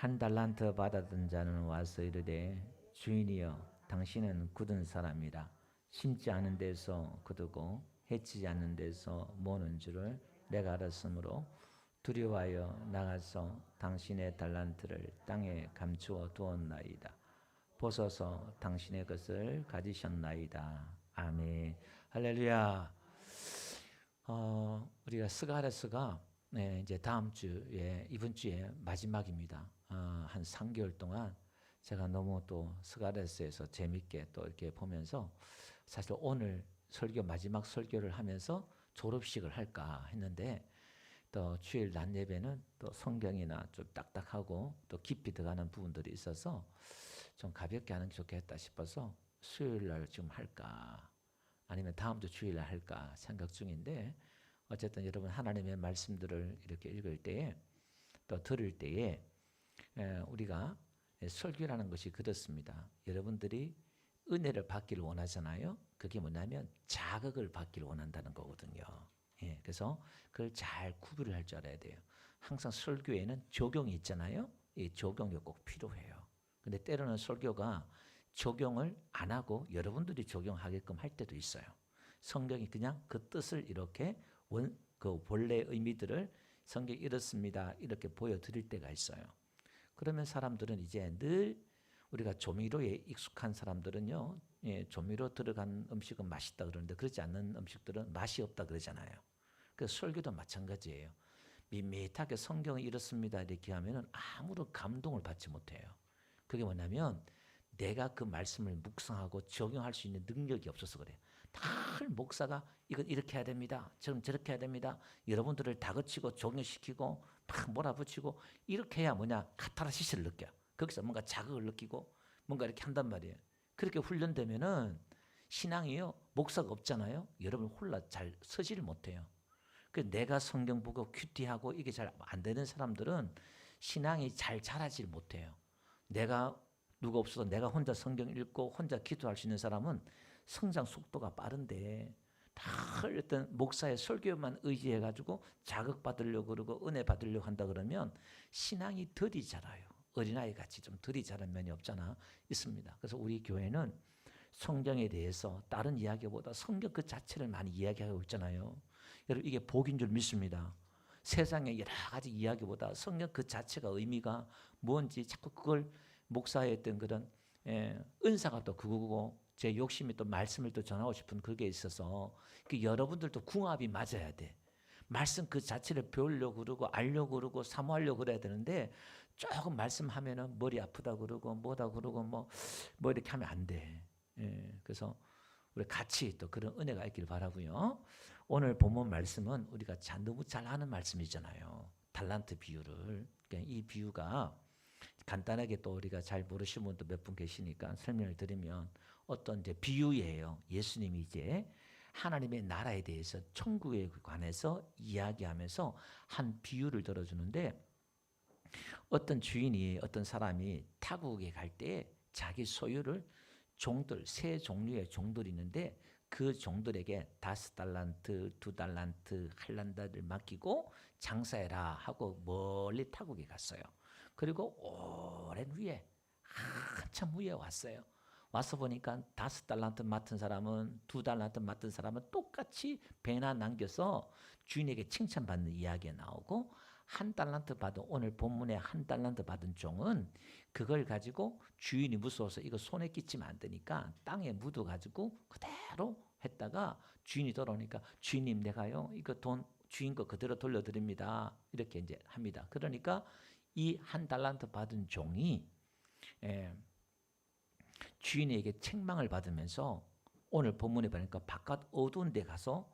한 달란트 받았던 자는 와서 이르되 주인이여 당신은 굳은 사람이라 심지 않은 데서 거두고 해치지 않는 데서 모는 줄을 내가 알았으므로 두려워하여 나가서 당신의 달란트를 땅에 감추어 두었나이다. 보소서 당신의 것을 가지셨나이다. 아멘. 할렐루야. 우리가 스가랴서가 이제 다음 주에 이번 주에 마지막입니다. 한 3개월 동안 제가 너무 또 스가랴서에서 재밌게 또 이렇게 보면서 사실 오늘 설교 마지막 설교를 하면서 졸업식을 할까 했는데 또 주일 낮 예배는 또 성경이나 좀 딱딱하고 또 깊이 들어가는 부분들이 있어서 좀 가볍게 하는 게 좋겠다 싶어서 수요일 날 지금 할까 아니면 다음 주 주일 날 할까 생각 중인데 어쨌든 여러분 하나님의 말씀들을 이렇게 읽을 때에 또 들을 때에 우리가 설교라는 것이 그렇습니다. 여러분들이 은혜를 받기를 원하잖아요. 그게 뭐냐면 자극을 받기를 원한다는 거거든요. 그래서 그걸 잘 구별을 할 줄 알아야 돼요. 항상 설교에는 적용이 있잖아요. 이 적용이 꼭 필요해요. 근데 때로는 설교가 적용을 안 하고 여러분들이 적용하게끔 할 때도 있어요. 성경이 그냥 그 뜻을 이렇게 그 본래 의미들을 성경이 이렇습니다. 이렇게 보여드릴 때가 있어요. 그러면 사람들은 이제 늘 우리가 조미료에 익숙한 사람들은요, 조미료 들어간 음식은 맛있다 그러는데 그렇지 않는 음식들은 맛이 없다 그러잖아요. 그 설교도 마찬가지예요. 밋밋하게 성경이 이렇습니다 이렇게 하면은 아무런 감동을 받지 못해요. 그게 뭐냐면 내가 그 말씀을 묵상하고 적용할 수 있는 능력이 없어서 그래요. 늘 목사가 이건 이렇게 해야 됩니다. 저는 저렇게 해야 됩니다. 여러분들을 다그치고 적용시키고 막 몰아붙이고 이렇게 해야 뭐냐 카타르시스를 느껴요. 거기서 뭔가 자극을 느끼고 뭔가 이렇게 한단 말이에요. 그렇게 훈련되면은 신앙이요 목사가 없잖아요. 여러분 홀라 잘 서지를 못해요. 그 내가 성경 보고 큐티하고 이게 잘 안 되는 사람들은 신앙이 잘 자라질 못해요. 내가 누가 없어서 내가 혼자 성경 읽고 혼자 기도할 수 있는 사람은 성장 속도가 빠른데 다 어떤 목사의 설교만 의지해가지고 자극받으려고 그러고 은혜 받으려고 한다 그러면 신앙이 덜이 자라요. 어린아이 같이 좀 덜이 자란 면이 없잖아 있습니다. 그래서 우리 교회는 성경에 대해서 다른 이야기보다 성경 그 자체를 많이 이야기하고 있잖아요. 여러분 이게 복인 줄 믿습니다. 세상의 여러 가지 이야기보다 성경 그 자체가 의미가 뭔지 자꾸 그걸 목사의 어떤 그런 은사가 또 그거고 제 욕심이 또 말씀을 또 전하고 싶은 그게 있어서 그 여러분들도 궁합이 맞아야 돼. 말씀 그 자체를 배우려고 그러고 알려고 그러고 사모하려고 그래야 되는데 조금 말씀하면은 머리 아프다 그러고 뭐다 그러고 뭐 이렇게 하면 안 돼. 그래서 우리 같이 또 그런 은혜가 있길 바라고요. 오늘 본문 말씀은 우리가 너무 잘 아는 말씀이잖아요. 달란트 비유를. 그러니까 이 비유가 간단하게 또 우리가 잘 모르시는 분도 몇 분 계시니까 설명을 드리면 어떤 이제 비유예요. 예수님이 이제 하나님의 나라에 대해서 천국에 관해서 이야기하면서 한 비유를 들어주는데 어떤 주인이 어떤 사람이 타국에 갈 때 자기 소유를 종들 세 종류의 종들이 있는데 그 종들에게 5달란트, 2달란트, 할란다를 맡기고 장사해라 하고 멀리 타국에 갔어요. 그리고 오랜 후에 한참 후에 왔어요. 와서 보니까 5달란트 맡은 사람은 2달란트 맡은 사람은 똑같이 배나 남겨서 주인에게 칭찬받는 이야기가 나오고 1달란트 받은 오늘 본문에 1달란트 받은 종은 그걸 가지고 주인이 무서워서 이거 손에 끼치면 안 되니까 땅에 묻어 가지고 그대로 했다가 주인이 돌아오니까 주인님 내가요 이거 돈 주인 거 그대로 돌려드립니다 이렇게 이제 합니다. 그러니까 이 1달란트 받은 종이 주인에게 책망을 받으면서 오늘 본문에 보니까 바깥 어두운 데 가서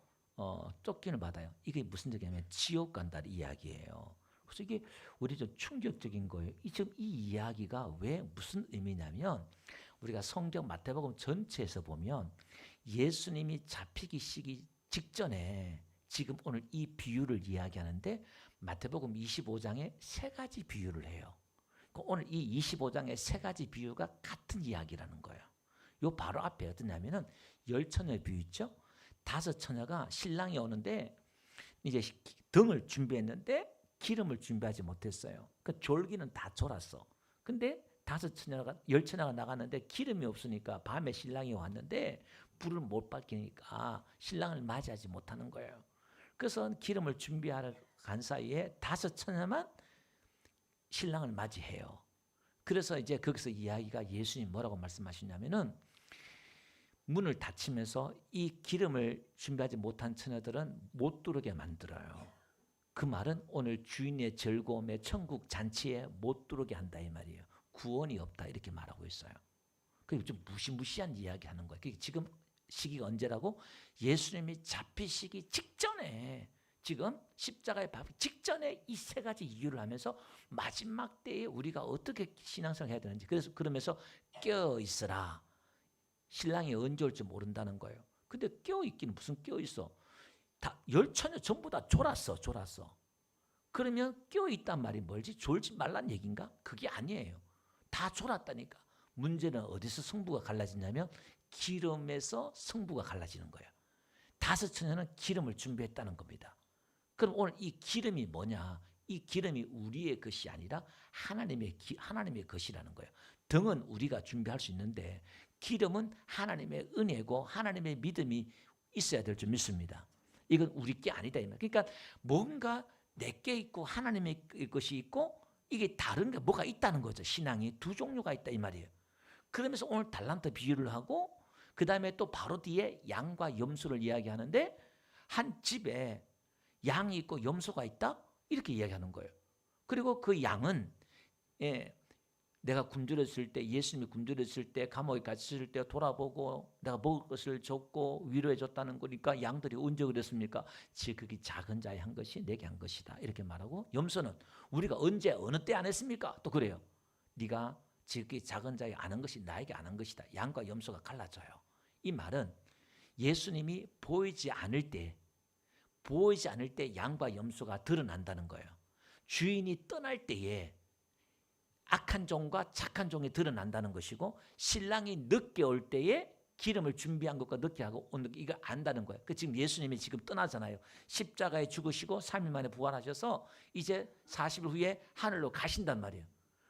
쫓기는 받아요. 이게 무슨 얘기냐면 지옥 간다는 이야기예요. 그래서 이게 우리 좀 충격적인 거예요. 지금 이 이야기가 왜 무슨 의미냐면 우리가 성경 마태복음 전체에서 보면 예수님이 잡히기 직전에 지금 오늘 이 비유를 이야기하는데 마태복음 25장에 세 가지 비유를 해요. 오늘 이 25장의 세 가지 비유가 같은 이야기라는 거예요. 요 바로 앞에 어떠냐면은 10처녀의 비유 있죠? 5처녀가 신랑이 오는데 이제 등을 준비했는데 기름을 준비하지 못했어요. 그 졸기는 다 졸았어. 근데 5처녀가 10처녀가 나갔는데 기름이 없으니까 밤에 신랑이 왔는데 불을 못 밝히니까 신랑을 맞이하지 못하는 거예요. 그래서 기름을 준비하러 간 사이에 5처녀만 신랑을 맞이해요. 그래서 이제 거기서 이야기가 예수님 뭐라고 말씀하시냐면은 문을 닫히면서 이 기름을 준비하지 못한 처녀들은 못 들어오게 만들어요. 그 말은 오늘 주인의 즐거움에 천국 잔치에 못 들어오게 한다 이 말이에요. 구원이 없다 이렇게 말하고 있어요. 그게 좀 무시무시한 이야기 하는 거예요. 지금 시기가 언제라고? 예수님이 잡히시기 직전에, 지금 십자가에 박히기 직전에 이 3가지 이유를 하면서 마지막 때에 우리가 어떻게 신앙생활 해야 되는지, 그래서 그러면서 깨어 있으라. 신랑이 언제 올지 모른다는 거예요. 근데 깨어 있기는 무슨 깨어 있어? 다 10처녀 전부 다 졸았어. 그러면 깨어 있단 말이 뭘지? 졸지 말란 얘기인가? 그게 아니에요. 다 졸았다니까. 문제는 어디서 성부가 갈라지냐면 기름에서 성부가 갈라지는 거예요. 5처녀는 기름을 준비했다는 겁니다. 그럼 오늘 이 기름이 뭐냐? 이 기름이 우리의 것이 아니라 하나님의 것이라는 거예요. 등은 우리가 준비할 수 있는데 기름은 하나님의 은혜고 하나님의 믿음이 있어야 될 줄 믿습니다. 이건 우리 게 아니다. 그러니까 뭔가 내게 있고 하나님의 것이 있고 이게 다른 게 뭐가 있다는 거죠. 신앙이 2 종류가 있다 이 말이에요. 그러면서 오늘 달란트 비유를 하고 그 다음에 또 바로 뒤에 양과 염소를 이야기하는데 한 집에 양이 있고 염소가 있다 이렇게 이야기하는 거예요. 그리고 그 양은 내가 굶주렸을 때, 예수님이 굶주렸을 때, 감옥에 갇혔을 때 돌아보고 내가 먹을 것을 줬고 위로해 줬다는 거니까 양들이 언제 그랬습니까? 그게 작은 자의 한 것이 내게 한 것이다 이렇게 말하고, 염소는 우리가 언제 어느 때 안 했습니까? 또 그래요. 네가 지극히 작은 자의 안 한 것이 나에게 안 한 것이다. 양과 염소가 갈라져요. 이 말은 예수님이 보이지 않을 때 양과 염소가 드러난다는 거예요. 주인이 떠날 때에 악한 종과 착한 종이 드러난다는 것이고, 신랑이 늦게 올 때에 기름을 준비한 것과 늦게 하고 온 것, 이거 안다는 거예요. 지금 예수님이 지금 떠나잖아요. 십자가에 죽으시고 3일 만에 부활하셔서 이제 40일 후에 하늘로 가신단 말이에요.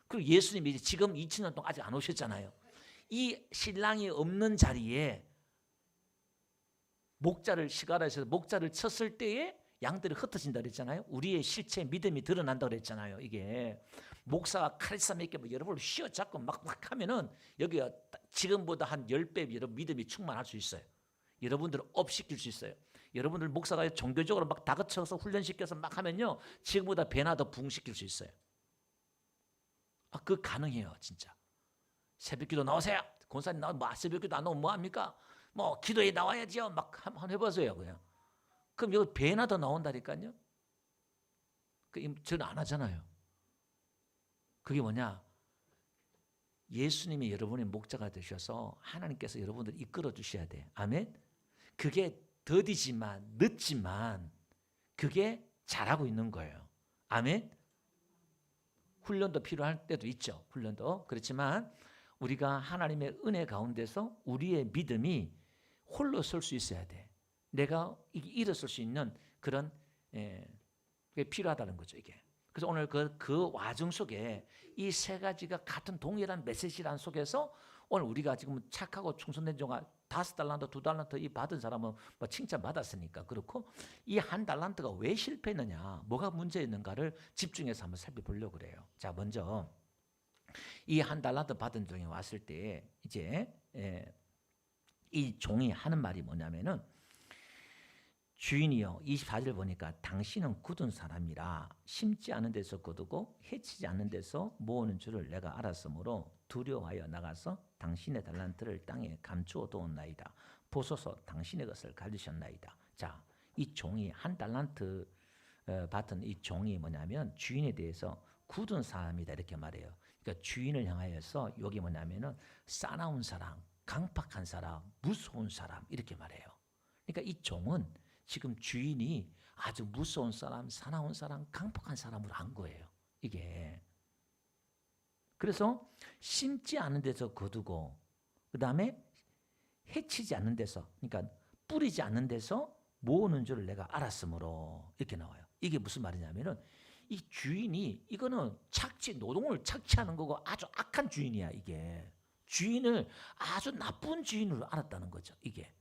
그리고 예수님이 이제 지금 2000년 동안 아직 안 오셨잖아요. 이 신랑이 없는 자리에 시가라에서 목자를 쳤을 때에 양들이 흩어진다 그랬잖아요. 우리의 실체 믿음이 드러난다 그랬잖아요. 이게 목사가 카리스마 있게 여러분을 휘어잡고 막 하면은 여기가 지금보다 한 10배 여러분 믿음이 충만할 수 있어요. 여러분들을 업시킬 수 있어요. 여러분들 목사가 종교적으로 막 다그쳐서 훈련시켜서 막 하면요, 지금보다 배나 더 부흥시킬 수 있어요. 그 가능해요. 진짜. 새벽기도 나오세요. 권사님 나와, 새벽기도 안 나오면 뭐합니까? 기도에 나와야지요. 막 한번 해보세요. 그냥. 그럼 여기 배나 더 나온다니까요. 저는 안 하잖아요. 그게 뭐냐? 예수님이 여러분의 목자가 되셔서 하나님께서 여러분들을 이끌어 주셔야 돼. 아멘. 그게 더디지만 늦지만 그게 잘하고 있는 거예요. 아멘. 훈련도 필요할 때도 있죠. 훈련도. 그렇지만 우리가 하나님의 은혜 가운데서 우리의 믿음이 홀로 설 수 있어야 돼. 내가 일어설 수 있는 그런 게 필요하다는 거죠. 이게. 그래서 오늘 그 와중 속에 이 3가지가 같은 동일한 메시지란 속에서 오늘 우리가 지금 착하고 충성된 종아 5달란트, 2달란트 이 받은 사람은 칭찬 받았으니까 그렇고, 이 1달란트가 왜 실패했느냐, 뭐가 문제였는가를 집중해서 한번 살펴보려고 그래요. 자, 먼저 이 1달란트 받은 종이 왔을 때 이제 이 종이 하는 말이 뭐냐면은, 주인이여, 24절 보니까 당신은 굳은 사람이라 심지 않은 데서 거두고 해치지 않는 데서 모으는 줄을 내가 알았으므로 두려워하여 나가서 당신의 달란트를 땅에 감추어 두었나이다. 보소서, 당신의 것을 가지셨나이다. 자, 이 종이 1달란트 받은 이 종이 뭐냐면 주인에 대해서 굳은 사람이다 이렇게 말해요. 그러니까 주인을 향하여서 여기 뭐냐면은 싸나운 사람, 강팍한 사람, 무서운 사람 이렇게 말해요. 그러니까 이 종은 지금 주인이 아주 무서운 사람, 사나운 사람, 강팍한 사람으로 한 거예요. 이게. 그래서 심지 않은 데서 거두고, 그 다음에 해치지 않는 데서, 그러니까 뿌리지 않는 데서 모으는 줄을 내가 알았으므로 이렇게 나와요. 이게 무슨 말이냐면은 이 주인이 이거는 노동을 착취하는 거고 아주 악한 주인이야. 이게 주인을 아주 나쁜 주인으로 알았다는 거죠. 이게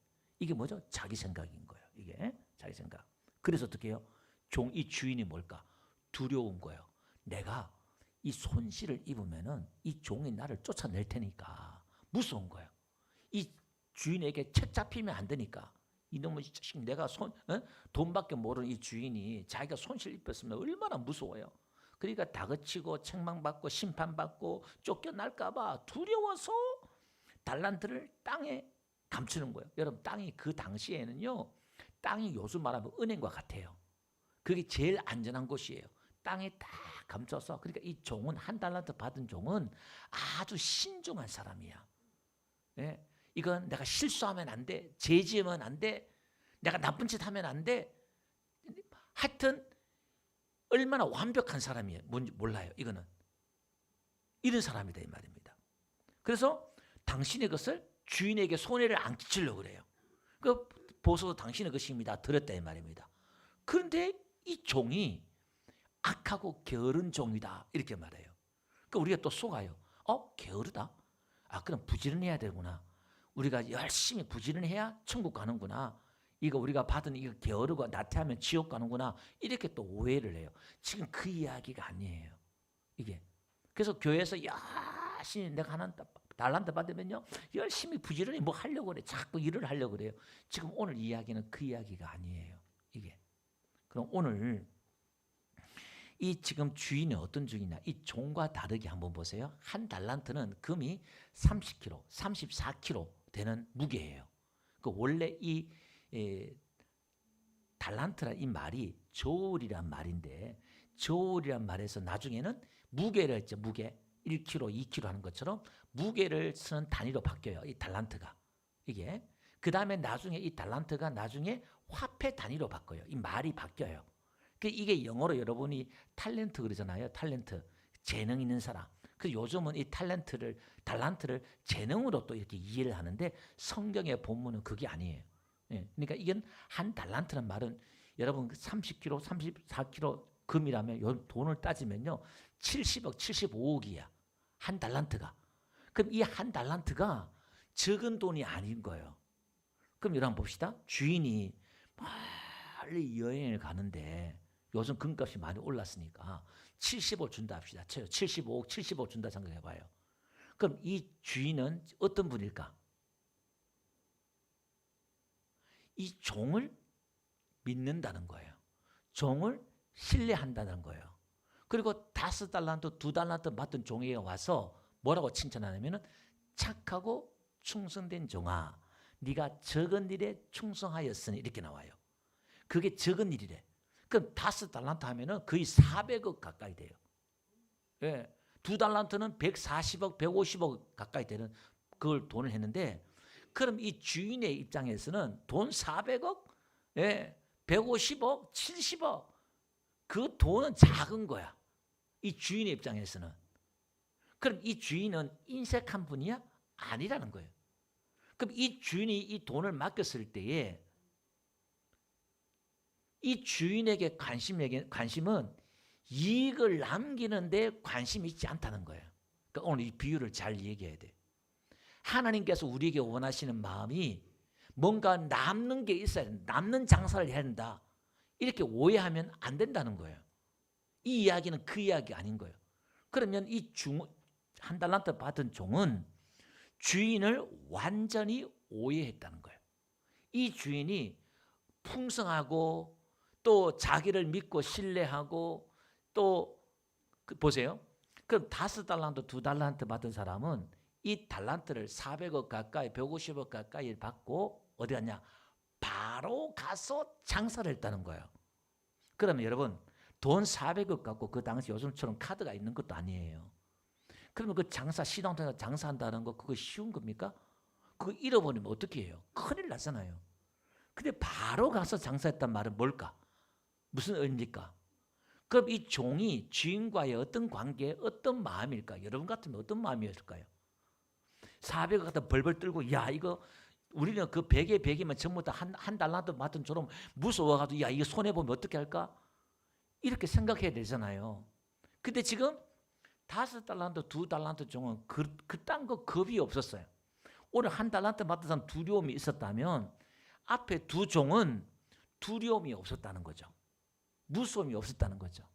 뭐죠? 자기 생각인 거예요. 이게 자기 생각. 그래서 어떻게 해요? 이 주인이 뭘까? 두려운 거예요. 내가 이 손실을 입으면은 이 종이 나를 쫓아낼 테니까 무서운 거예요. 이 주인에게 채 잡히면 안 되니까. 이놈의 자식, 내가 돈밖에 모르는 이 주인이 자기가 손실 입혔으면 얼마나 무서워요. 그러니까 다그치고 책망받고 심판받고 쫓겨날까 봐 두려워서 달란트를 땅에 감추는 거예요. 여러분, 땅이 그 당시에는요, 땅이 요즘 말하면 은행과 같아요. 그게 제일 안전한 곳이에요. 땅에 다 감춰서. 그러니까 이 종은, 한 달란트 받은 종은 아주 신중한 사람이야. 예? 이건 내가 실수하면 안 돼. 죄지으면 안 돼. 내가 나쁜 짓 하면 안 돼. 하여튼 얼마나 완벽한 사람이에요. 뭔지 몰라요. 이거는. 이런 사람이다 이 말입니다. 그래서 당신의 것을 주인에게 손해를 안 끼치려고 그래요. 그 보소서 당신의 것입니다. 들었다 이 말입니다. 그런데 이 종이 악하고 게으른 종이다 이렇게 말해요. 그러니까 우리가 또 속아요. 게으르다? 그럼 부지런해야 되구나. 우리가 열심히 부지런해야 천국 가는구나. 이거 우리가 받은 이거 게으르고 나태하면 지옥 가는구나. 이렇게 또 오해를 해요. 지금 그 이야기가 아니에요. 이게. 그래서 교회에서 열심히 내가 하는 달란트 받으면요, 열심히 부지런히 뭐 하려고 그래. 자꾸 일을 하려고 그래요. 지금 오늘 이야기는 그 이야기가 아니에요. 이게. 그럼 오늘 이 지금 주인이 어떤 주인이냐? 이 종과 다르게 한번 보세요. 한 달란트는 금이 30kg, 34kg 되는 무게예요. 그 원래 이 달란트란 이 말이 저울이란 말인데, 저울이란 말에서 나중에는 무게를 했죠. 무게 1kg, 2kg 하는 것처럼 무게를 쓰는 단위로 바뀌어요. 이 달란트가. 이게. 그 다음에 나중에 이 달란트가 나중에 화폐 단위로 바뀌어요. 이 말이 바뀌어요. 이게 영어로 여러분이 탤런트 그러잖아요. 탤런트. 재능 있는 사람. 요즘은 이 달란트를 재능으로 또 이렇게 이해를 하는데 성경의 본문은 그게 아니에요. 예, 그러니까 이건 한 달란트란 말은 여러분 30kg, 34kg 금이라면 요 돈을 따지면요 70억, 75억이야. 한 달란트가. 그럼 이 한 달란트가 적은 돈이 아닌 거예요. 그럼 여러분 봅시다. 주인이 빨리 여행을 가는데 요즘 금값이 많이 올랐으니까 70억 준다 합시다. 75억, 70억 준다 생각해봐요. 그럼 이 주인은 어떤 분일까? 이 종을 믿는다는 거예요. 종을 신뢰한다는 거예요. 그리고 5달란트, 2달란트 받던 종에게 와서 뭐라고 칭찬하냐면은 착하고 충성된 종아, 네가 적은 일에 충성하였으니 이렇게 나와요. 그게 적은 일이래. 그럼 5달란트 하면은 거의 400억 가까이 돼요. 예. 2달란트는 140억, 150억 가까이 되는 그걸 돈을 했는데, 그럼 이 주인의 입장에서는 돈 400억, 150억, 70억 그 돈은 작은 거야. 이 주인의 입장에서는. 그럼 이 주인은 인색한 분이야? 아니라는 거예요. 그럼 이 주인이 이 돈을 맡겼을 때에 이 주인에게 관심은 이익을 남기는 데 관심이 있지 않다는 거예요. 그러니까 오늘 이 비유를 잘 얘기해야 돼. 하나님께서 우리에게 원하시는 마음이 뭔가 남는 게 있어야 된다. 남는 장사를 해야 된다. 이렇게 오해하면 안 된다는 거예요. 이 이야기는 그 이야기 아닌 거예요. 그러면 한 달란트 받은 종은 주인을 완전히 오해했다는 거예요. 이 주인이 풍성하고 또 자기를 믿고 신뢰하고 또 보세요. 그럼 5달란트, 2달란트 받은 사람은 이 달란트를 400억 가까이, 150억 가까이 받고 어디 갔냐? 바로 가서 장사를 했다는 거예요. 그러면 여러분 돈 400억 갖고 그 당시 요즘처럼 카드가 있는 것도 아니에요. 그러면 그 시장통에서 장사한다는 거 그거 쉬운 겁니까? 그거 잃어버리면 어떻게 해요? 큰일 나잖아요. 근데 바로 가서 장사했단 말은 뭘까? 무슨 의미입니까? 그럼 이 종이 주인과의 어떤 관계, 어떤 마음일까? 여러분 같으면 어떤 마음이었을까요? 400억 갖다 벌벌 떨고, 야, 이거 우리는 그 100에 100이면 전부 다 한 달란트 맡은 처럼 무서워가지고, 야, 이거 손해보면 어떻게 할까? 이렇게 생각해야 되잖아요. 근데 지금 5달란트, 2달란트 종은 그딴 거 겁이 없었어요. 오늘 1달란트 받은 사람 두려움이 있었다면 앞에 2종은 두려움이 없었다는 거죠. 무서움이 없었다는 거죠.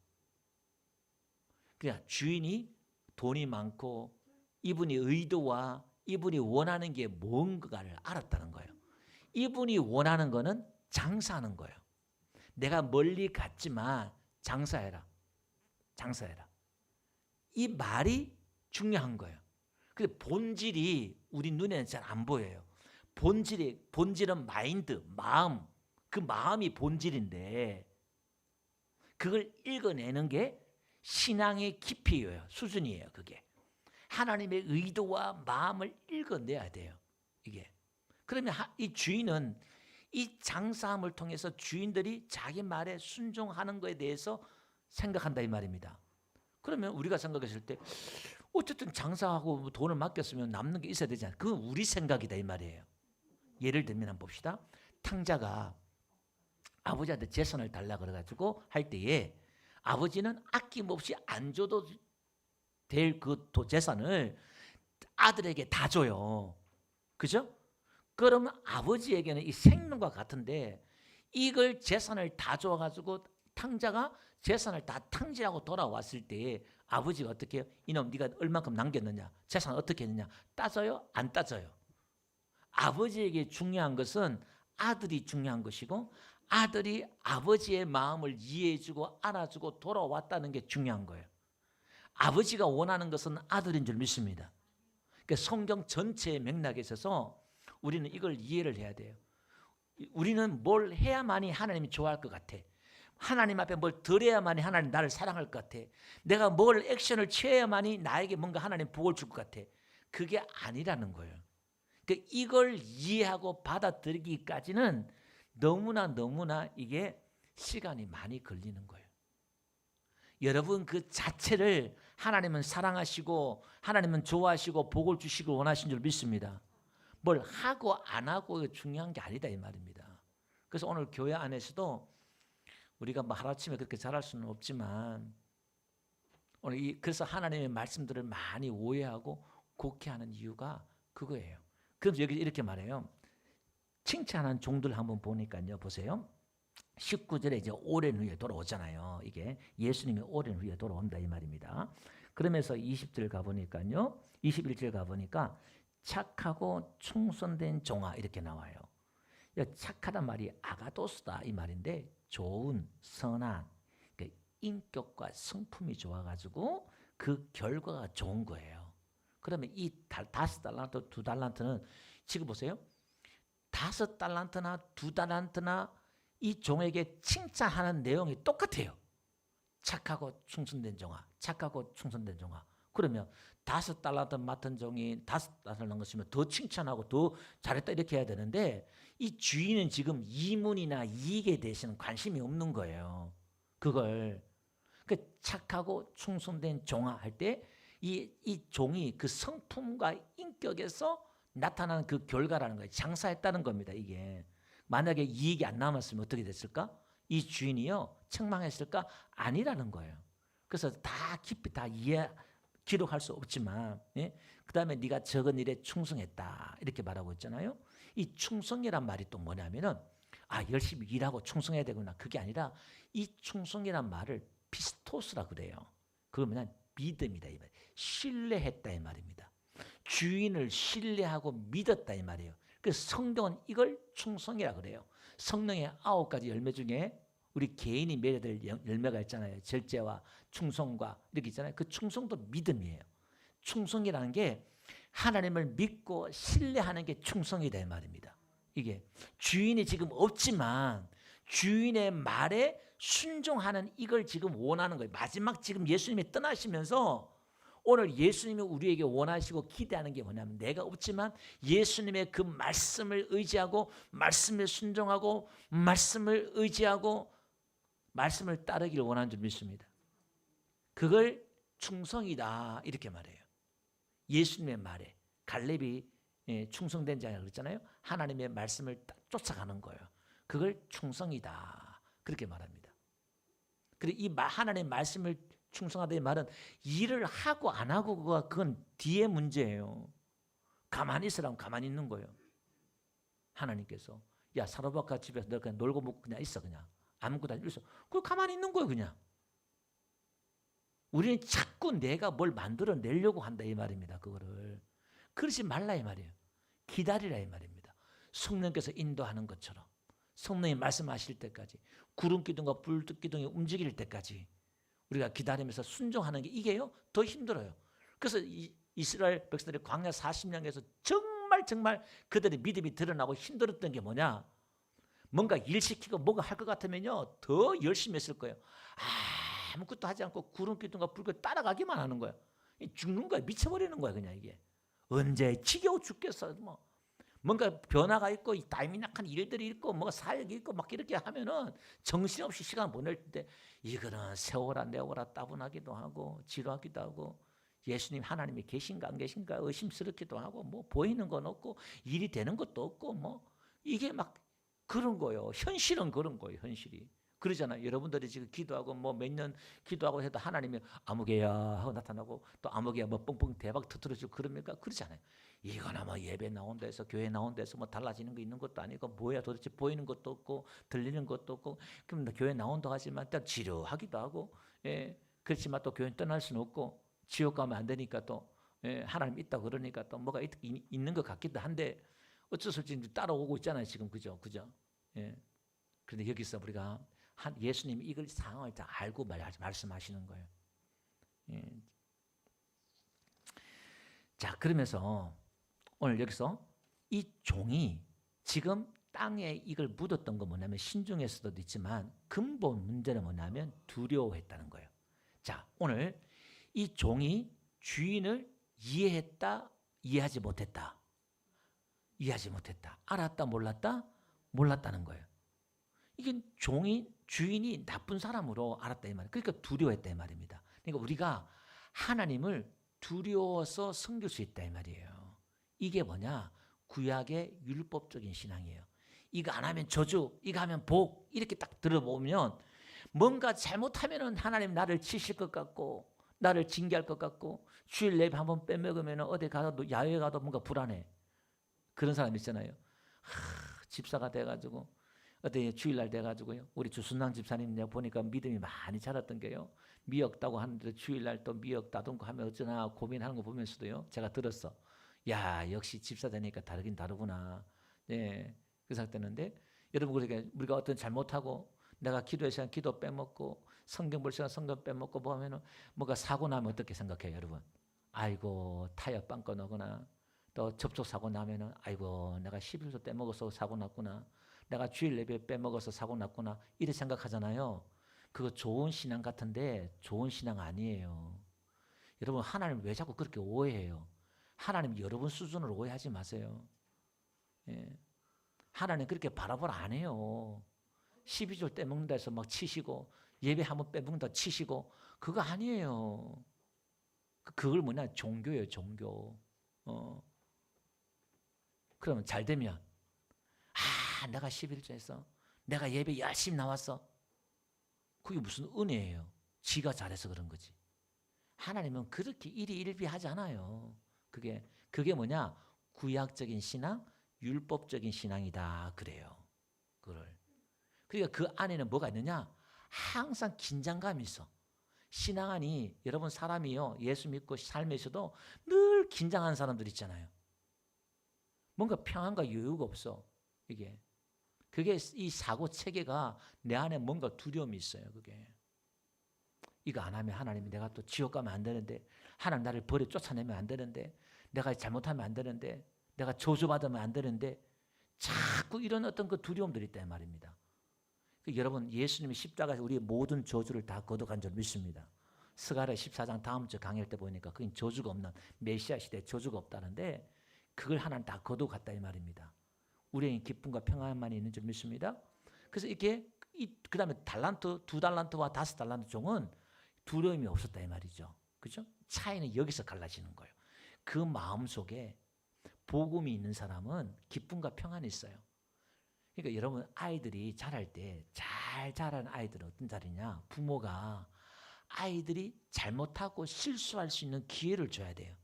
그냥 주인이 돈이 많고 이분이 의도와 이분이 원하는 게 뭔가를 알았다는 거예요. 이분이 원하는 거는 장사하는 거예요. 내가 멀리 갔지만 장사해라. 장사해라. 이 말이 중요한 거예요. 근데 본질이 우리 눈에는 잘 안 보여요. 본질은 마인드, 마음. 그 마음이 본질인데 그걸 읽어내는 게 신앙의 깊이예요. 수준이에요. 그게. 하나님의 의도와 마음을 읽어내야 돼요. 이게. 그러면 이 주인은 이 장사함을 통해서 주인들이 자기 말에 순종하는 것에 대해서 생각한다 이 말입니다. 그러면 우리가 생각했을 때 어쨌든 장사하고 돈을 맡겼으면 남는 게 있어야 되지 않아요. 그건 우리 생각이다 이 말이에요. 예를 들면 한번 봅시다. 탕자가 아버지한테 재산을 달라 그래가지고 할 때에 아버지는 아낌없이 안 줘도 될 그 재산을 아들에게 다 줘요. 그죠? 그러면 아버지에게는 이 생명과 같은데 이걸 재산을 다 줘가지고 탕자가 재산을 다 탕진하고 돌아왔을 때 아버지가 어떻게 해요? 이놈 네가 얼마큼 남겼느냐? 재산 어떻게 했느냐? 따져요? 안 따져요? 아버지에게 중요한 것은 아들이 중요한 것이고 아들이 아버지의 마음을 이해해주고 알아주고 돌아왔다는 게 중요한 거예요. 아버지가 원하는 것은 아들인 줄 믿습니다. 그러니까 성경 전체의 맥락에 있어서 우리는 이걸 이해를 해야 돼요. 우리는 뭘 해야만이 하나님이 좋아할 것 같아. 하나님 앞에 뭘 드려야만이 하나님 나를 사랑할 것 같아. 내가 뭘 액션을 취해야만이 나에게 뭔가 하나님 복을 줄 것 같아. 그게 아니라는 거예요. 그러니까 이걸 이해하고 받아들이기까지는 너무나 이게 시간이 많이 걸리는 거예요. 여러분 그 자체를 하나님은 사랑하시고 하나님은 좋아하시고 복을 주시길 원하신 줄 믿습니다. 뭘 하고 안 하고 중요한 게 아니다 이 말입니다. 그래서 오늘 교회 안에서도 우리가 뭐 하루아침에 그렇게 잘할 수는 없지만 오늘 그래서 하나님의 말씀들을 많이 오해하고 곡해하는 이유가 그거예요. 그래서 여기 이렇게 말해요. 칭찬한 종들 한번 보니까요. 보세요. 19절에 이제 오랜 후에 돌아오잖아요. 이게 예수님이 오랜 후에 돌아온다 이 말입니다. 그러면서 20절 가보니까요. 21절 가보니까 착하고 충성된 종아 이렇게 나와요. 착하단 말이 아가도스다 이 말인데 좋은, 선한 인격과 성품이 좋아가지고 그 결과가 좋은 거예요. 그러면 이 5달란트, 2달란트는 지금 보세요. 5달란트나 2달란트나 이 종에게 칭찬하는 내용이 똑같아요. 착하고 충성된 종아, 착하고 충성된 종아. 그러면 5달란트 맡은 종이 5달란트 것이면 더 칭찬하고 더 잘했다 이렇게 해야 되는데 이 주인은 지금 이문이나 이익에 대해서는 관심이 없는 거예요. 그걸 착하고 충성된 종아 할 때 이 종이 그 성품과 인격에서 나타나는 그 결과라는 거예요. 장사했다는 겁니다. 이게 만약에 이익이 안 남았으면 어떻게 됐을까? 이 주인이요 책망했을까? 아니라는 거예요. 그래서 다 깊이 다 기록할 수 없지만 그 다음에 네가 적은 일에 충성했다 이렇게 말하고 있잖아요. 이 충성이란 말이 또 뭐냐면은 열심히 일하고 충성해야 되구나 그게 아니라 이 충성이란 말을 피스토스라 그래요. 그러면 믿음이다 이 말. 신뢰했다 이 말입니다. 주인을 신뢰하고 믿었다 이 말이에요. 그래서 성경은 이걸 충성이라 그래요. 성령의 9가지 열매 중에 우리 개인이 맺어야 될 열매가 있잖아요. 절제와 충성과 이렇게 있잖아요. 그 충성도 믿음이에요. 충성이라는 게 하나님을 믿고 신뢰하는 게 충성이다 이 말입니다. 이게 주인이 지금 없지만 주인의 말에 순종하는 이걸 지금 원하는 거예요. 마지막 지금 예수님이 떠나시면서 오늘 예수님이 우리에게 원하시고 기대하는 게 뭐냐면 내가 없지만 예수님의 그 말씀을 의지하고 말씀에 순종하고 말씀을 의지하고 말씀을 따르기를 원하는 줄 믿습니다. 그걸 충성이다 이렇게 말해요. 예수님의 말에 갈렙이 충성된 자라 그랬잖아요. 하나님의 말씀을 쫓아가는 거예요. 그걸 충성이다 그렇게 말합니다. 그리고 하나님의 말씀을 충성하다 이 말은 일을 하고 안 하고 그건 뒤의 문제예요. 가만히 있으라면 가만히 있는 거예요. 하나님께서 야 사로바카 집에서 너 그냥 놀고 먹고 그냥 있어 그냥 아무것도 안 있어. 그 가만히 있는 거예요 그냥. 우리는 자꾸 내가 뭘 만들어내려고 한다 이 말입니다. 그거를 그러지 말라 이 말이에요. 기다리라 이 말입니다. 성령께서 인도하는 것처럼 성령이 말씀하실 때까지 구름 기둥과 불 기둥이 움직일 때까지 우리가 기다리면서 순종하는 게 이게요 더 힘들어요. 그래서 이스라엘 백성들이 광야 40년에서 정말 그들의 믿음이 드러나고 힘들었던 게 뭐냐? 뭔가 일 시키고 뭔가 할 것 같으면요 더 열심히 했을 거예요. 아무것도 하지 않고 구름 기둥과 불 기둥 따라가기만 하는 거예요. 죽는 거야. 미쳐버리는 거야 그냥 이게. 언제 지겨워 죽겠어. 뭔가 변화가 있고 다이미낙한 일들이 있고 뭐가 사역이 있고 막 이렇게 하면은 정신없이 시간 보낼 때 이거는 세워라 내워라 따분하기도 하고 지루하기도 하고 예수님 하나님이 계신가 안 계신가 의심스럽기도 하고 뭐 보이는 건 없고 일이 되는 것도 없고 뭐 이게 막 그런 거예요. 현실은 그런 거예요. 현실이. 그러잖아요. 여러분들이 지금 기도하고 뭐 몇 년 기도하고 해도 하나님이 아무개야 하고 나타나고 또 아무개야 뭐 뻥뻥 대박 터뜨려주고 그럽니까? 그러잖아요. 이거나 뭐 예배 나온 데서 교회 나온 데서 뭐 달라지는 거 있는 것도 아니고 뭐야 도대체 보이는 것도 없고 들리는 것도 없고 그럼 교회 나온다고 하지만 또 지루하기도 하고 그렇지만 또 교회 떠날 수는 없고 지옥 가면 안 되니까 또 하나님 있다고 그러니까 또 뭐가 있는 것 같기도 한데 어쩔 수 없이 따라오고 있잖아요. 지금 그죠? 그런데 여기서 우리가 예수님이 이걸 상황을 다 알고 말씀하시는 거예요. 자, 그러면서 오늘 여기서 이 종이 지금 땅에 이걸 묻었던 건 뭐냐면 신중했을 수도 있지만 근본 문제는 뭐냐면 두려워했다는 거예요. 자, 오늘 이 종이 주인을 이해했다, 이해하지 못했다. 이해하지 못했다. 알았다, 몰랐다? 몰랐다는 거예요. 이게 주인이 나쁜 사람으로 알았다 이 말이에요. 그러니까 두려워했다 이 말입니다. 그러니까 우리가 하나님을 두려워서 섬길 수 있다 이 말이에요. 이게 뭐냐? 구약의 율법적인 신앙이에요. 이거 안 하면 저주, 이거 하면 복 이렇게 딱 들어보면 뭔가 잘못하면 하나님 나를 치실 것 같고 나를 징계할 것 같고 주일 예배 한번 빼먹으면 어디 가도 야외 가도 뭔가 불안해. 그런 사람 있잖아요. 집사가 돼가지고 어때 주일날 돼가지고요. 우리 주순남 집사님 내가 보니까 믿음이 많이 자랐던 게요. 미역 따고 하는데 주일날 또 미역 따듬고 하면 어쩌나 고민하는 거 보면서도요. 제가 들었어. 야 역시 집사 되니까 다르긴 다르구나. 네, 그 생각되는데 여러분 그러니까 우리가 어떤 잘못하고 내가 기도의 시간 기도 빼먹고 성경 볼 시간 성경 빼먹고 뭐 하면은 뭔가 사고 나면 어떻게 생각해요 여러분? 아이고 타이어 빵꾸 나거나 또 접촉 사고 나면은 아이고 내가 11조 떼먹어서 사고 났구나. 내가 주일 예배 빼먹어서 사고 났구나. 이렇게 생각하잖아요. 그거 좋은 신앙 같은데 좋은 신앙 아니에요. 여러분 하나님 왜 자꾸 그렇게 오해해요? 하나님 여러분 수준으로 오해하지 마세요. 하나님 그렇게 바라보라 안 해요. 12조 떼먹는다 해서 막 치시고 예배 한번 빼먹는다 치시고 그거 아니에요. 그걸 뭐냐 종교예요 종교. 그러면 잘 되면 내가 11조 했어. 내가 예배 열심히 나왔어. 그게 무슨 은혜예요. 지가 잘해서 그런 거지. 하나님은 그렇게 일희일비하지 않아요. 그게 뭐냐? 구약적인 신앙, 율법적인 신앙이다 그래요. 그러니까 그 안에는 뭐가 있느냐? 항상 긴장감이 있어. 신앙 안이 여러분 사람이요. 예수 믿고 삶에서도 늘 긴장한 사람들 있잖아요. 뭔가 평안과 여유가 없어. 그게 이 사고 체계가 내 안에 뭔가 두려움이 있어요. 이거 안 하면 하나님이 내가 또 지옥 가면 안 되는데 하나님 나를 버려 쫓아내면 안 되는데 내가 잘못하면 안 되는데 내가 저주받으면 안 되는데 자꾸 이런 어떤 그 두려움들이 있단 말입니다. 여러분 예수님이 십자가에서 우리의 모든 저주를 다 거둬간 줄 믿습니다. 스가랴 14장 다음 주 강의할 때 보니까 그건 저주가 없는 메시아 시대에 저주가 없다는데 그걸 하나님 다 거둬갔다 이 말입니다. 우리에게 기쁨과 평안만이 있는 줄 믿습니다. 그래서 그 다음에 달란트, 2달란트와 5달란트 종은 두려움이 없었다 이 말이죠. 그죠? 차이는 여기서 갈라지는 거예요. 그 마음 속에 복음이 있는 사람은 기쁨과 평안이 있어요. 그러니까 여러분 아이들이 자랄 때 잘 자란 아이들은 어떤 자리냐? 부모가 아이들이 잘못하고 실수할 수 있는 기회를 줘야 돼요.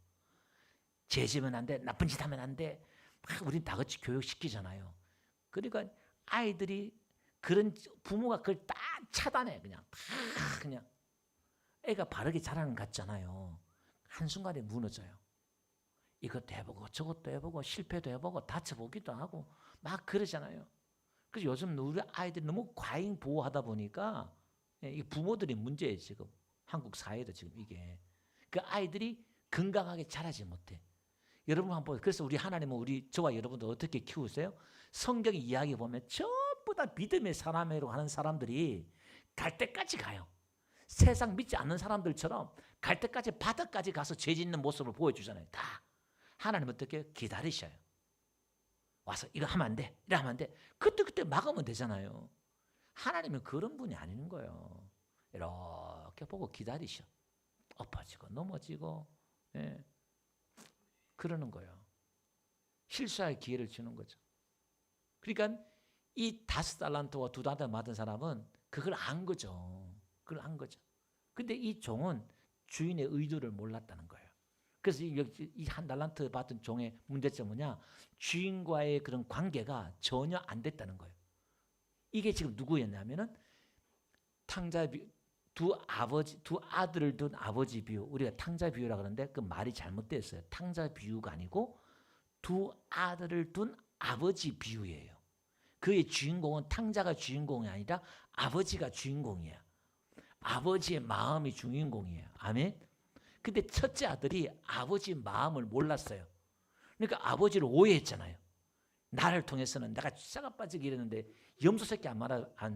죄지면 안 돼, 나쁜 짓 하면 안 돼. 막 우린 다 같이 교육시키잖아요. 그러니까 아이들이 그런 부모가 그걸 딱 차단해. 그냥 애가 바르게 자라는 것 같잖아요. 한순간에 무너져요. 이것도 해보고 저것도 해보고 실패도 해보고 다쳐보기도 하고 막 그러잖아요. 그래서 요즘 우리 아이들이 너무 과잉 보호하다 보니까 이 부모들이 문제예요. 지금 한국 사회도 지금 이게 그 아이들이 건강하게 자라지 못해. 여러분 한번 보세요. 그래서 우리 하나님은 저와 여러분들 어떻게 키우세요? 성경 이야기 보면 전부 다 믿음의 사람으로 하는 사람들이 갈 때까지 가요. 세상 믿지 않는 사람들처럼 갈 때까지 바닥까지 가서 죄 짓는 모습을 보여주잖아요. 다 하나님은 어떻게 기다리셔요. 와서 이거 하면 안 돼, 이거 하면 안 돼. 그때 막으면 되잖아요. 하나님은 그런 분이 아닌 거예요. 이렇게 보고 기다리셔. 엎어지고 넘어지고 그러는 거예요. 실수할 기회를 주는 거죠. 그러니까 이 5달란트와 2달란트 받은 사람은 그걸 안 거죠. 그걸 안 거죠. 근데 이 종은 주인의 의도를 몰랐다는 거예요. 그래서 이 1달란트 받은 종의 문제점은 뭐냐? 주인과의 그런 관계가 전혀 안 됐다는 거예요. 이게 지금 누구였냐면은 탕자 두 아들을 둔 아버지 비유. 우리가 탕자 비유라 그러는데 그 말이 잘못됐어요. 탕자 비유가 아니고 두 아들을 둔 아버지 비유예요. 그의 주인공은 탕자가 주인공이 아니라 아버지가 주인공이에요. 아버지의 마음이 주인공이에요. 아멘. 근데 첫째 아들이 아버지 마음을 몰랐어요. 그러니까 아버지를 오해했잖아요. 나를 통해서는 내가 쇠가 빠지게 이랬는데 염소 새끼 안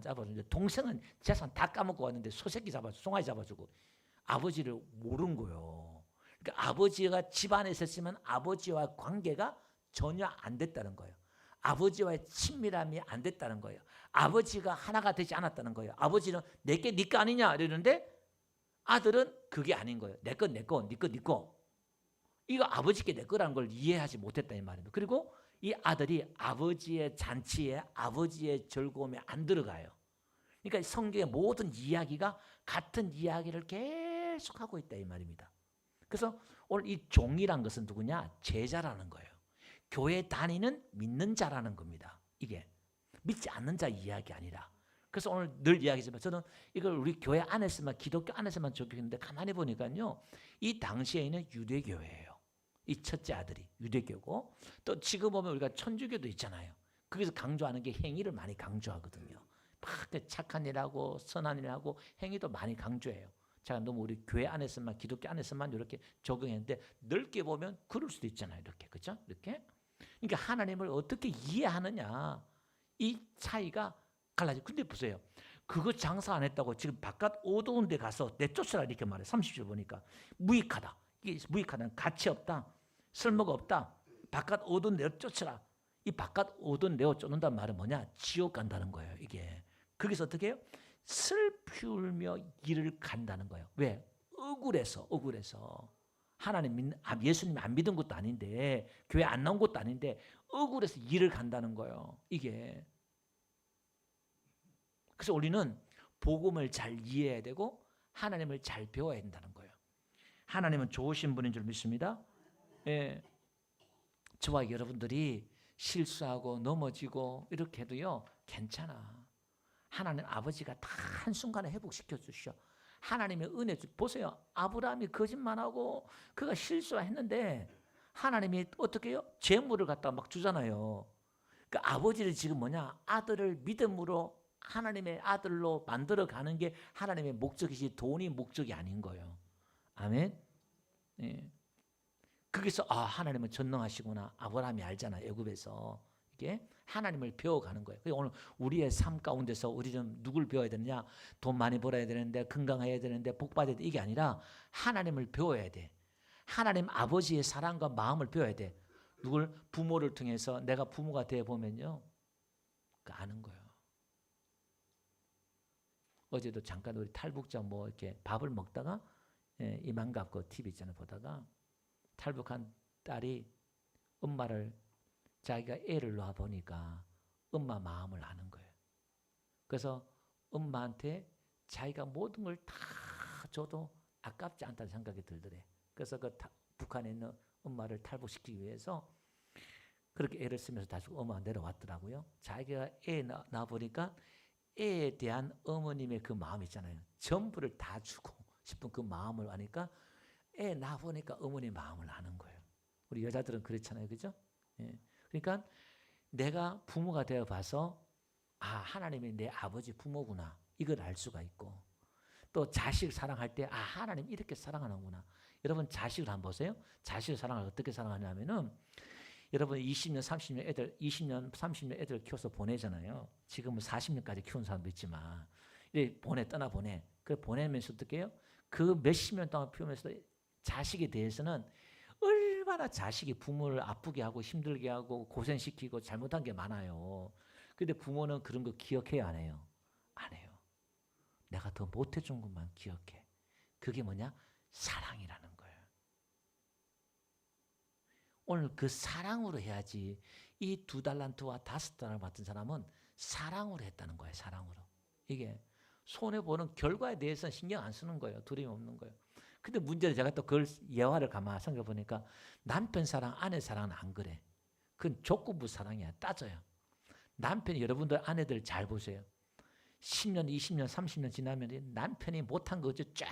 잡아주는데 동생은 재산 다 까먹고 왔는데 소새끼 송아지 잡아주고 아버지를 모른 거예요. 그러니까 아버지가 집안에 있었으면 아버지와 관계가 전혀 안 됐다는 거예요. 아버지와의 친밀함이 안 됐다는 거예요. 아버지가 하나가 되지 않았다는 거예요. 아버지는 내게 네 거 아니냐 이러는데 아들은 그게 아닌 거예요. 내 거, 네 거. 이거 아버지께 내 거라는 걸 이해하지 못했다는 말입니다. 그리고 이 아들이 아버지의 잔치에 아버지의 즐거움에 안 들어가요. 그러니까 성경의 모든 이야기가 같은 이야기를 계속하고 있다 이 말입니다. 그래서 오늘 이 종이란 것은 누구냐? 제자라는 거예요. 교회 다니는 믿는 자라는 겁니다. 이게 믿지 않는 자 이야기 아니라. 그래서 오늘 늘 이야기지만 저는 이걸 우리 교회 안에서만 기독교 안에서만 적용했는데 가만히 보니까요. 이 당시에는 유대교회예요. 이 첫째 아들이 유대교고 또 지금 보면 우리가 천주교도 있잖아요. 거기서 강조하는 게 행위를 많이 강조하거든요. 막 착한 일하고 선한 일하고 행위도 많이 강조해요. 제가 너무 우리 교회 안에서만 기독교 안에서만 이렇게 적용했는데 넓게 보면 그럴 수도 있잖아요. 이렇게 그렇죠? 이렇게. 그러니까 하나님을 어떻게 이해하느냐 이 차이가 갈라져. 근데 보세요. 그거 장사 안 했다고 지금 바깥 어두운 데 가서 내쫓으라 이렇게 말해. 30절 보니까 무익하다. 이게 무익하다는 가치 없다. 쓸모가 없다. 바깥 어두운 데 내쫓으라. 이 바깥 어두운 데 내쫓는다는 말은 뭐냐? 지옥 간다는 거예요. 이게. 거기서 어떻게 해요? 슬피 울며 길을 간다는 거예요. 왜? 억울해서. 하나님 예수님 안 믿은 것도 아닌데 교회 안 나온 것도 아닌데 억울해서 길을 간다는 거예요. 이게. 그래서 우리는 복음을 잘 이해해야 되고 하나님을 잘 배워야 된다는 거예요. 하나님은 좋으신 분인 줄 믿습니다. 예. 저와 여러분들이 실수하고 넘어지고 이렇게 해도요 괜찮아. 하나님 아버지가 다 한순간에 회복시켜 주시오. 하나님의 은혜 보세요. 아브라함이 거짓말하고 그가 실수했는데 하나님이 어떻게 해요? 재물을 갖다가 막 주잖아요. 그 아버지를 지금 뭐냐? 아들을 믿음으로 하나님의 아들로 만들어가는 게 하나님의 목적이지 돈이 목적이 아닌 거예요. 아멘. 예. 거기서 하나님은 전능하시구나. 아브라함이 알잖아. 애굽에서 이게 하나님을 배워가는 거예요. 오늘 우리의 삶 가운데서 우리 좀 누굴 배워야 되느냐? 돈 많이 벌어야 되는데 건강해야 되는데 복 받아야 돼. 이게 아니라 하나님을 배워야 돼. 하나님 아버지의 사랑과 마음을 배워야 돼. 누굴 부모를 통해서 내가 부모가 되어 보면요, 그 아는 거예요. 어제도 잠깐 우리 탈북자 뭐 이렇게 밥을 먹다가 이만갑고 TV 있잖아요 보다가 탈북한 딸이 엄마를 자기가 애를 낳아 보니까 엄마 마음을 아는 거예요. 그래서 엄마한테 자기가 모든 걸 다 줘도 아깝지 않다는 생각이 들더래. 그래서 북한에 있는 엄마를 탈북시키기 위해서 그렇게 애를 쓰면서 다시 엄마가 내려왔더라고요. 자기가 애 낳아보니까 애에 대한 어머님의 그 마음 있잖아요. 전부를 다 주고 싶은 그 마음을 아니까 애 낳아보니까 어머니 마음을 아는 거예요. 우리 여자들은 그렇잖아요. 그죠? 예. 그러니까 내가 부모가 되어 봐서 하나님이 내 아버지 부모구나. 이걸 알 수가 있고 또 자식 사랑할 때 하나님 이렇게 사랑하는구나. 여러분 자식을 한번 보세요. 자식을 어떻게 사랑하냐면은 여러분 20년, 30년 애들, 20년, 30년 애들 키워서 보내잖아요. 지금은 40년까지 키운 사람도 있지만 떠나보내. 그 보내면서 어떻게 해요? 그 몇십 년 동안 키우면서 자식에 대해서는 얼마나 자식이 부모를 아프게 하고 힘들게 하고 고생시키고 잘못한 게 많아요. 근데 부모는 그런 거 기억해요, 안 해요? 안 해요. 내가 더 못해준 것만 기억해. 그게 뭐냐? 사랑이라는 거예요. 오늘 그 사랑으로 해야지. 이 2달란트와 5달란트 받은 사람은 사랑으로 했다는 거예요. 사랑으로. 이게 손해보는 결과에 대해서는 신경 안 쓰는 거예요. 두려움 없는 거예요. 근데 문제는 제가 또 그걸 예화를 가만히 생각해보니까 남편 사랑, 아내 사랑은 안 그래. 그건 조건부 사랑이야. 따져요. 남편이 여러분들 아내들 잘 보세요. 10년, 20년, 30년 지나면 남편이 못한 거 쫙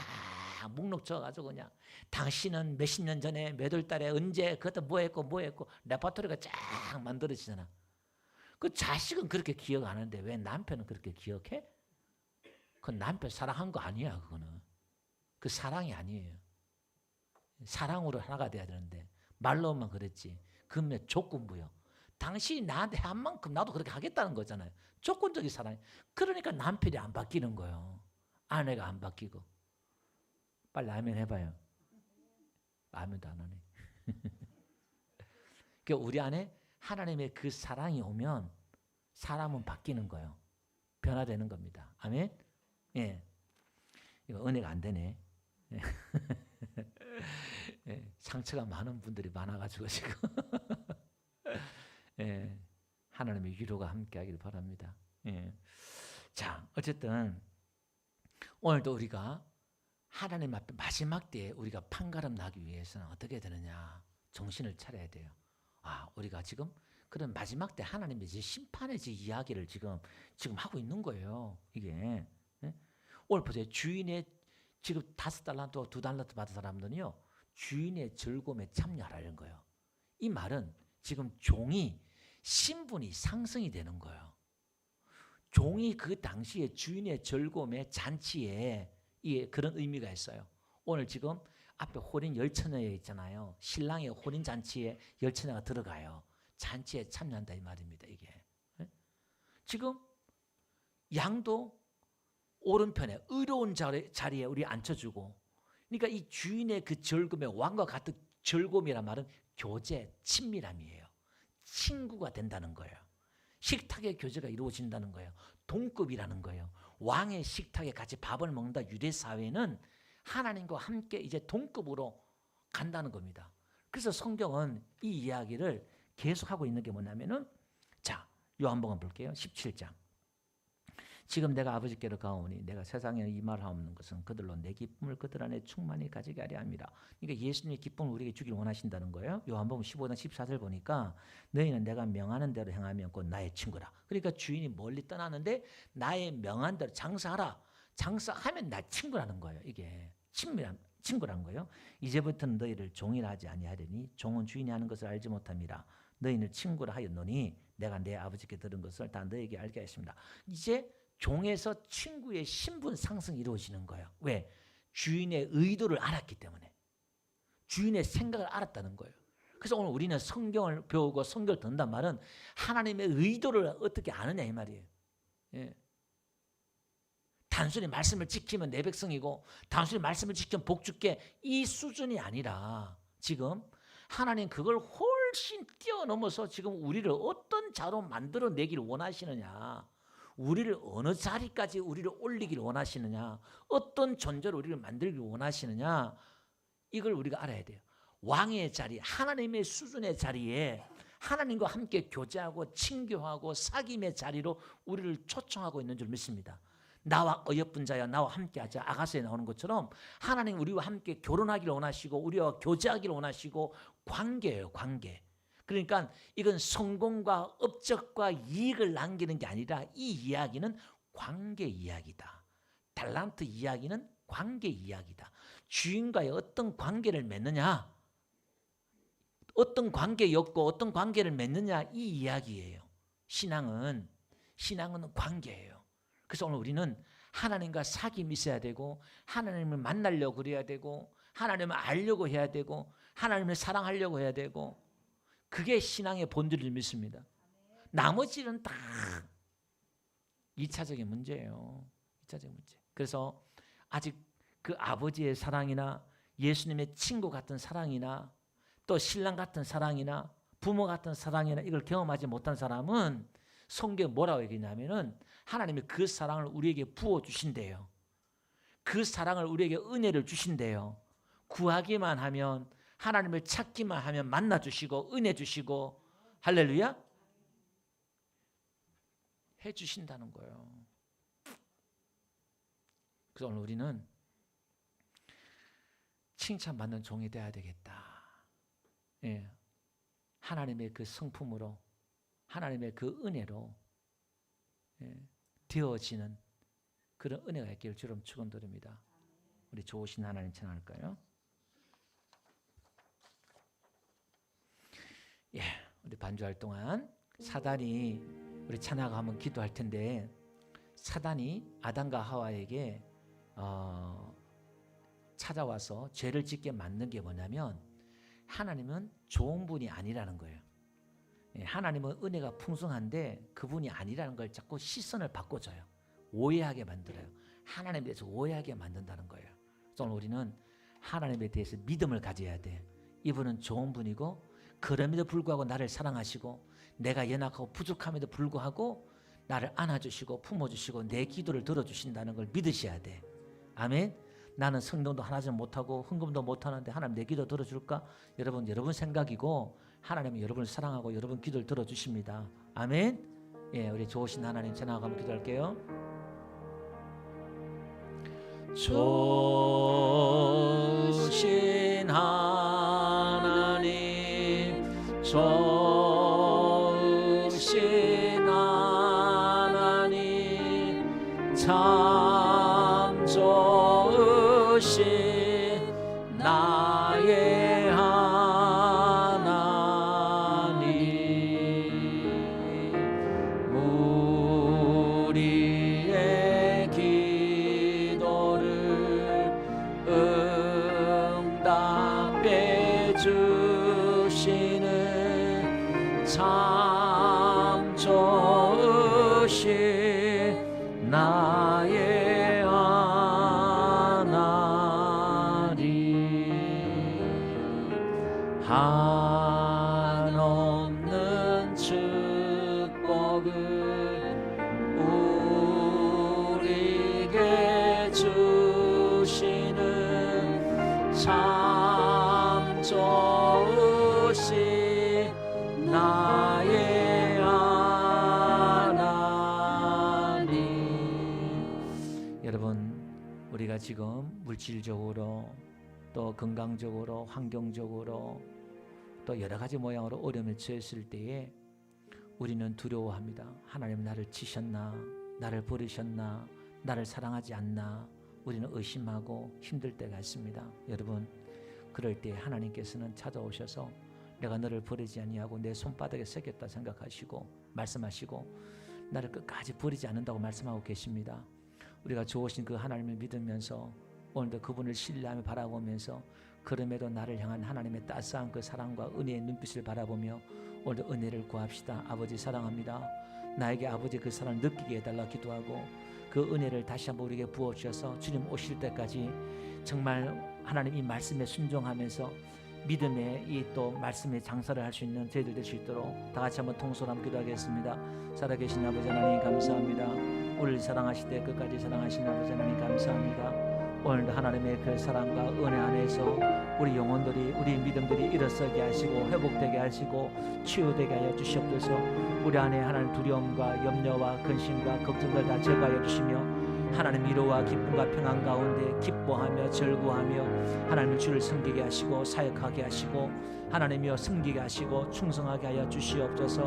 목록 적어가지고 그냥 당신은 몇십 년 전에 몇 월 달에 언제 그것도 뭐 했고 레퍼토리가 쫙 만들어지잖아. 그 자식은 그렇게 기억 안 하는데 왜 남편은 그렇게 기억해? 그건 남편 사랑한 거 아니야. 그거는. 그 사랑이 아니에요. 사랑으로 하나가 돼야 되는데 말로만 그랬지. 그러면 조건부요. 당신이 나한테 한 만큼 나도 그렇게 하겠다는 거잖아요. 조건적인 사랑. 그러니까 남편이 안 바뀌는 거예요. 아내가 안 바뀌고. 빨리 아멘 해봐요. 아멘도 안 하네. 그러니까 우리 안에 하나님의 그 사랑이 오면 사람은 바뀌는 거예요. 변화되는 겁니다. 아멘. 예. 이거 은혜가 안 되네. 예. 예. 상처가 많은 분들이 많아가지고 지금. 예. 하나님의 위로가 함께하기를 바랍니다. 예. 자, 어쨌든 오늘도 우리가 하나님 앞에 마지막 때에 우리가 판가름 나기 위해서는 어떻게 되느냐? 정신을 차려야 돼요. 우리가 지금 그런 마지막 때 하나님의 심판의 이야기를 지금 하고 있는 거예요. 이게. 예? 오늘 보세요. 주인의 지금 5달란트, 2달란트 받은 사람들은요. 주인의 즐거움에 참여하라는 거예요. 이 말은 지금 종이 신분이 상승이 되는 거예요. 종이 그 당시에 주인의 즐거움의 잔치에 그런 의미가 있어요. 오늘 지금 앞에 혼인 열처녀에 있잖아요. 신랑의 혼인 잔치에 열처녀가 들어가요. 잔치에 참여한다 이 말입니다. 이게. 지금 양도 오른편에 의로운 자리에 우리 앉혀주고 그러니까 이 주인의 그 즐거움의 왕과 같은 즐거움이란 말은 교제, 친밀함이에요. 친구가 된다는 거예요. 식탁의 교제가 이루어진다는 거예요. 동급이라는 거예요. 왕의 식탁에 같이 밥을 먹는다. 유대 사회는 하나님과 함께 이제 동급으로 간다는 겁니다. 그래서 성경은 이 이야기를 계속하고 있는 게 뭐냐면은 자, 요한복음 볼게요. 17장. 지금 내가 아버지께로 가오니 내가 세상에 이 말을 하옵는 것은 그들로 내 기쁨을 그들 안에 충만히 가지게 하려 함이라. 그러니까 예수님의 기쁨을 우리에게 주길 원하신다는 거예요. 요한복음 15장 14절 보니까 너희는 내가 명하는 대로 행하면 곧 나의 친구라. 그러니까 주인이 멀리 떠나는데 나의 명한 대로 장사하라. 장사하면 나 친구라는 거예요. 이게 친밀한 친구라는 거예요. 이제부터는 너희를 종이라 하지 아니하리니 종은 주인이 하는 것을 알지 못함이라. 너희는 친구라 하였노니 내가 내 아버지께 들은 것을 다 너희에게 알게 하였습니다. 이제 종에서 친구의 신분 상승이 이루어지는 거예요. 왜? 주인의 의도를 알았기 때문에. 주인의 생각을 알았다는 거예요. 그래서 오늘 우리는 성경을 배우고 성경을 듣는단 말은 하나님의 의도를 어떻게 아느냐 이 말이에요. 예. 단순히 말씀을 지키면 내 백성이고 단순히 말씀을 지키면 복 줄게 이 수준이 아니라 지금 하나님 그걸 훨씬 뛰어넘어서 지금 우리를 어떤 자로 만들어내기를 원하시느냐. 우리를 어느 자리까지 우리를 올리기를 원하시느냐. 어떤 존재로 우리를 만들기를 원하시느냐. 이걸 우리가 알아야 돼요. 왕의 자리, 하나님의 수준의 자리에 하나님과 함께 교제하고 친교하고 사귐의 자리로 우리를 초청하고 있는 줄 믿습니다. 나와 어여쁜 자여 나와 함께하자, 아가서에 나오는 것처럼 하나님 우리와 함께 결혼하기를 원하시고 우리와 교제하기를 원하시고 관계예요, 관계. 그러니까 이건 성공과 업적과 이익을 남기는 게 아니라 이 이야기는 관계 이야기다. 달란트 이야기는 관계 이야기다. 주인과의 어떤 관계를 맺느냐, 어떤 관계였고 어떤 관계를 맺느냐, 이 이야기예요. 신앙은 관계예요. 그래서 오늘 우리는 하나님과 사귐이 있어야 되고 하나님을 만나려고 그래야 되고 하나님을 알려고 해야 되고 하나님을 사랑하려고 해야 되고, 그게 신앙의 본질을 믿습니다. 나머지는 다 2차적인 문제예요. 2차적인 문제. 그래서 아직 그 아버지의 사랑이나 예수님의 친구 같은 사랑이나 또 신랑 같은 사랑이나 부모 같은 사랑이나 이걸 경험하지 못한 사람은 성경에 뭐라고 얘기냐면은 하나님이 그 사랑을 우리에게 부어주신대요. 그 사랑을 우리에게 은혜를 주신대요. 구하기만 하면, 하나님을 찾기만 하면 만나주시고 은혜 주시고, 할렐루야, 해주신다는 거예요. 그래서 오늘 우리는 칭찬받는 종이 되어야 되겠다. 예. 하나님의 그 성품으로, 하나님의 그 은혜로 되어지는 그런 은혜가 있기를 주름 축원드립니다. 우리 좋으신 하나님 찬양할까요? 예, 우리 반주할 동안 사단이, 우리 찬양하고 한번 기도할 텐데, 사단이 아담과 하와에게 찾아와서 죄를 짓게 만든 게 뭐냐면 하나님은 좋은 분이 아니라는 거예요. 하나님은 은혜가 풍성한데 그분이 아니라는 걸 자꾸 시선을 바꿔줘요. 오해하게 만들어요. 하나님에 대해서 오해하게 만든다는 거예요. 그래서 오늘 우리는 하나님에 대해서 믿음을 가져야 돼. 이분은 좋은 분이고 그럼에도 불구하고 나를 사랑하시고 내가 연약하고 부족함에도 불구하고 나를 안아주시고 품어주시고 내 기도를 들어주신다는 걸 믿으셔야 돼. 아멘. 나는 성경도 하나도 못하고 헌금도 못하는데 하나님 내 기도 들어줄까? 여러분 생각이고 하나님은 여러분을 사랑하고 여러분 기도를 들어주십니다. 아멘. 예, 우리 좋으신 하나님 전화하고 한번 기도할게요. 좋으신 하나님, 좋으신 하나님, 참 좋으신 나의 하나님, 우리의 기도를 응답해 주시는 참 좋으신 나의 하나님, 한없는 축복을 우리에게 주시는 참 좋으신 나의 하나님. 여러분, 우리가 지금 물질적으로 또 건강적으로 환경적으로 또 여러 가지 모양으로 어려움에 처했을 때에 우리는 두려워합니다. 하나님 나를 치셨나? 나를 버리셨나? 나를 사랑하지 않나? 우리는 의심하고 힘들 때가 있습니다. 여러분, 그럴 때 하나님께서는 찾아오셔서 내가 너를 버리지 아니하고 내 손바닥에 새겼다 생각하시고 말씀하시고 나를 끝까지 버리지 않는다고 말씀하고 계십니다. 우리가 좋으신 그 하나님을 믿으면서 오늘도 그분을 신뢰하며 바라보면서 그럼에도 나를 향한 하나님의 따스한 그 사랑과 은혜의 눈빛을 바라보며 오늘도 은혜를 구합시다. 아버지 사랑합니다. 나에게 아버지 그 사랑을 느끼게 해달라 기도하고 그 은혜를 다시 한번 우리에게 부어주셔서 주님 오실 때까지 정말 하나님 이 말씀에 순종하면서 믿음의 이 또 말씀의 장사를 할 수 있는 저희들 될 수 있도록 다 같이 한번 통솔 한번 기도하겠습니다. 살아계신 아버지 하나님 감사합니다. 우리를 사랑하시되 끝까지 사랑하신 아버지 하나님 감사합니다. 오늘도 하나님의 그 사랑과 은혜 안에서 우리 영혼들이, 우리 믿음들이 일어서게 하시고 회복되게 하시고 치유되게 하여 주시옵소서. 우리 안에 하나님 두려움과 염려와 근심과 걱정들 다 제거하여 주시며 하나님 위로와 기쁨과 평안 가운데 기뻐하며 즐거워하며 하나님 주를 섬기게 하시고 사역하게 하시고 하나님이여 섬기게 하시고 충성하게 하여 주시옵소서.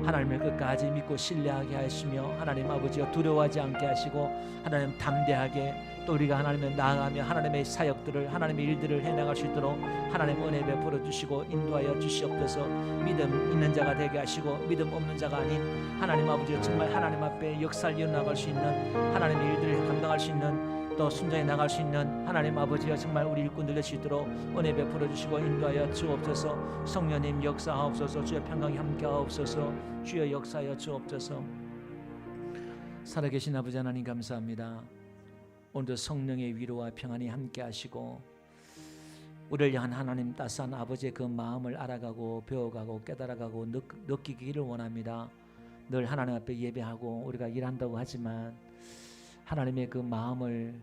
하나님을 끝까지 믿고 신뢰하게 하시며 하나님 아버지여 두려워하지 않게 하시고 하나님 담대하게 또 우리가 하나님을 나아가며 하나님의 사역들을 하나님의 일들을 해나갈 수 있도록 하나님 은혜 베풀어 주시고 인도하여 주시옵소서. 믿음 있는 자가 되게 하시고 믿음 없는 자가 아닌 하나님 아버지여 정말 하나님 앞에 역사를 이어나갈 수 있는 하나님의 일들을 감당할 수 있는 또 순종해 나갈 수 있는 하나님 아버지여 정말 우리 일꾼들 될 수 있도록 은혜 베풀어 주시고 인도하여 주옵소서. 성령님 역사하옵소서. 주의 평강이 함께하옵소서. 주여 역사하여 주옵소서. 살아계신 아버지 하나님 감사합니다. 오늘도 성령의 위로와 평안이 함께하시고 우리를 향한 하나님 따스한 아버지의 그 마음을 알아가고 배워가고 깨달아가고 느끼기를 원합니다. 늘 하나님 앞에 예배하고 우리가 일한다고 하지만 하나님의 그 마음을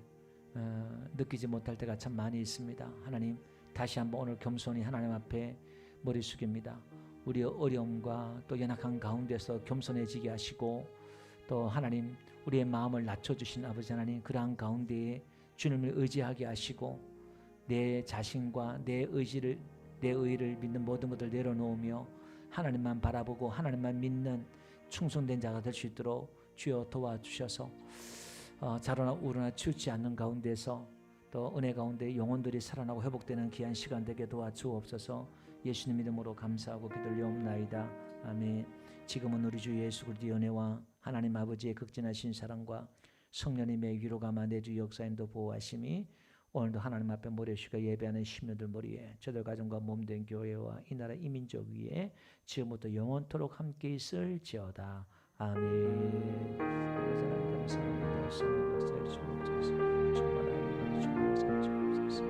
느끼지 못할 때가 참 많이 있습니다. 하나님 다시 한번 오늘 겸손히 하나님 앞에 머리 숙입니다. 우리의 어려움과 또 연약한 가운데서 겸손해지게 하시고 또 하나님 우리의 마음을 낮춰주신 아버지 하나님 그러한 가운데에 주님을 의지하게 하시고 내 자신과 내 의를 믿는 모든 것을 내려놓으며 하나님만 바라보고 하나님만 믿는 충성된 자가 될 수 있도록 주여 도와주셔서 자로나 우로나 치우치 않는 가운데서 또 은혜 가운데 영혼들이 살아나고 회복되는 귀한 시간 되게 도와주옵소서. 예수님 이름으로 감사하고 기도드리옵나이다. 아멘. 지금은 우리 주 예수 그리스도의 은혜와 하나님 아버지의 극진하신 사랑과 성령님의 위로가 내주 역사인도 보호하심이 오늘도 하나님 앞에 모래시가 예배하는 시민들 머리에 저들 가정과 몸된 교회와 이 나라 이 민족 위에 지금부터 영원토록 함께 있을지어다. 아멘. 감사합니다. 성령 역사해 주옵소서. 충만하게 주옵소서.